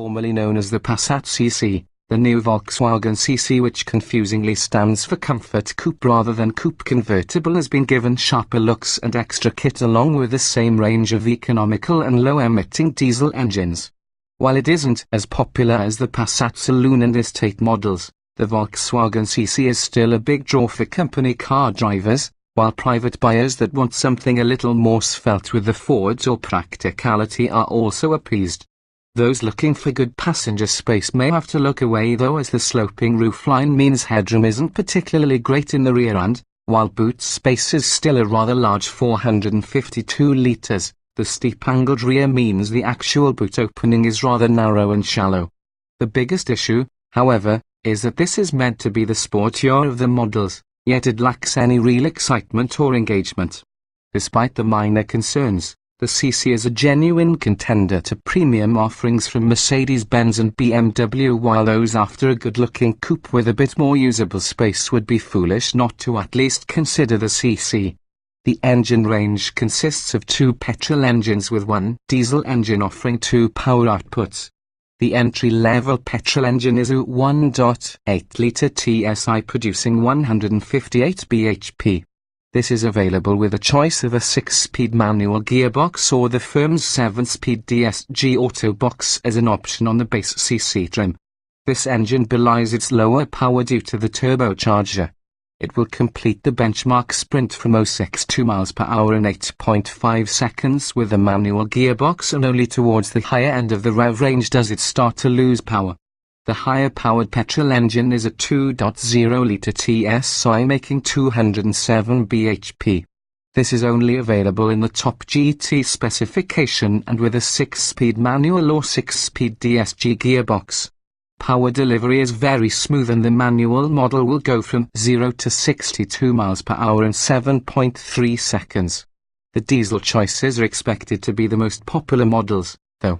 formerly known as the Passat CC, the new Volkswagen CC, which confusingly stands for Comfort Coupé rather than Coupe Convertible, has been given sharper looks and extra kit along with the same range of economical and low-emitting diesel engines. While it isn't as popular as the Passat saloon and estate models, the Volkswagen CC is still a big draw for company car drivers, while private buyers that want something a little more svelte with the Fords or practicality are also appeased. Those looking for good passenger space may have to look away though, as the sloping roofline means headroom isn't particularly great in the rear end, while boot space is still a rather large 452 litres, the steep angled rear means the actual boot opening is rather narrow and shallow. The biggest issue, however, is that this is meant to be the sportier of the models, yet it lacks any real excitement or engagement. Despite the minor concerns, the CC is a genuine contender to premium offerings from Mercedes-Benz and BMW, while those after a good-looking coupe with a bit more usable space would be foolish not to at least consider the CC. The engine range consists of 2 petrol engines with 1 diesel engine offering 2 power outputs. The entry-level petrol engine is a 1.8-litre TSI producing 158 bhp. This is available with a choice of a 6-speed manual gearbox or the firm's 7-speed DSG Auto box as an option on the base CC trim. This engine belies its lower power due to the turbocharger. It will complete the benchmark sprint from 0 to miles per hour in 8.5 seconds with a manual gearbox, and only towards the higher end of the rev range does it start to lose power. The higher-powered petrol engine is a 2.0-litre TSI making 207 bhp. This is only available in the top GT specification and with a 6-speed manual or 6-speed DSG gearbox. Power delivery is very smooth and the manual model will go from 0 to 62 miles per hour in 7.3 seconds. The diesel choices are expected to be the most popular models, though.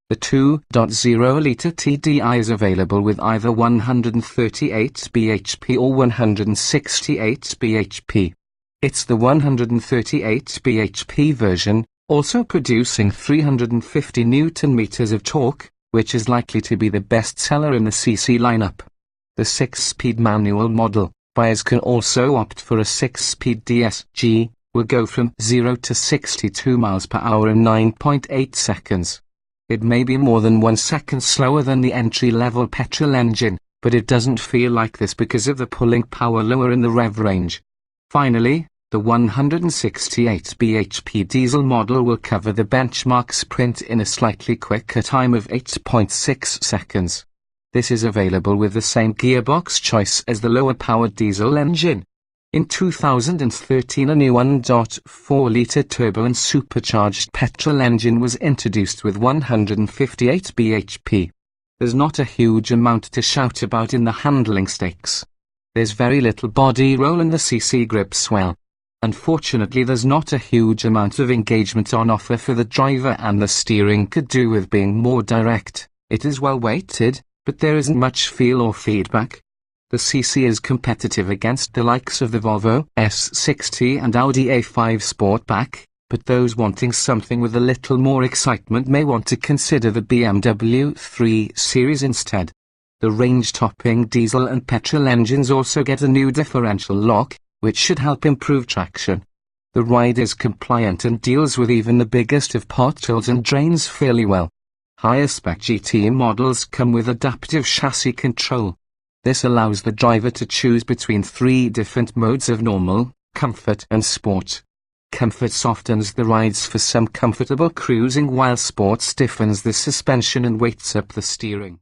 The 2.0-litre TDI is available with either 138 bhp or 168 bhp. It's the 138 bhp version, also producing 350 Nm of torque, which is likely to be the best seller in the CC lineup. The 6-speed manual model, buyers can also opt for a 6-speed DSG, will go from 0 to 62 miles per hour in 9.8 seconds. It may be more than 1 second slower than the entry-level petrol engine, but it doesn't feel like this because of the pulling power lower in the rev range. Finally, the 168 bhp diesel model will cover the benchmark sprint in a slightly quicker time of 8.6 seconds. This is available with the same gearbox choice as the lower-powered diesel engine. In 2013, a new 1.4-litre turbo and supercharged petrol engine was introduced with 158 bhp. There's not a huge amount to shout about in the handling stakes. There's very little body roll and the CC grips well. Unfortunately, there's not a huge amount of engagement on offer for the driver, and the steering could do with being more direct. It is well weighted, but there isn't much feel or feedback. The CC is competitive against the likes of the Volvo S60 and Audi A5 Sportback, but those wanting something with a little more excitement may want to consider the BMW 3 Series instead. The range-topping diesel and petrol engines also get a new differential lock, which should help improve traction. The ride is compliant and deals with even the biggest of potholes and drains fairly well. Higher-spec GT models come with adaptive chassis control. This allows the driver to choose between 3 different modes of normal, comfort and sport. Comfort softens the rides for some comfortable cruising, while sport stiffens the suspension and weights up the steering.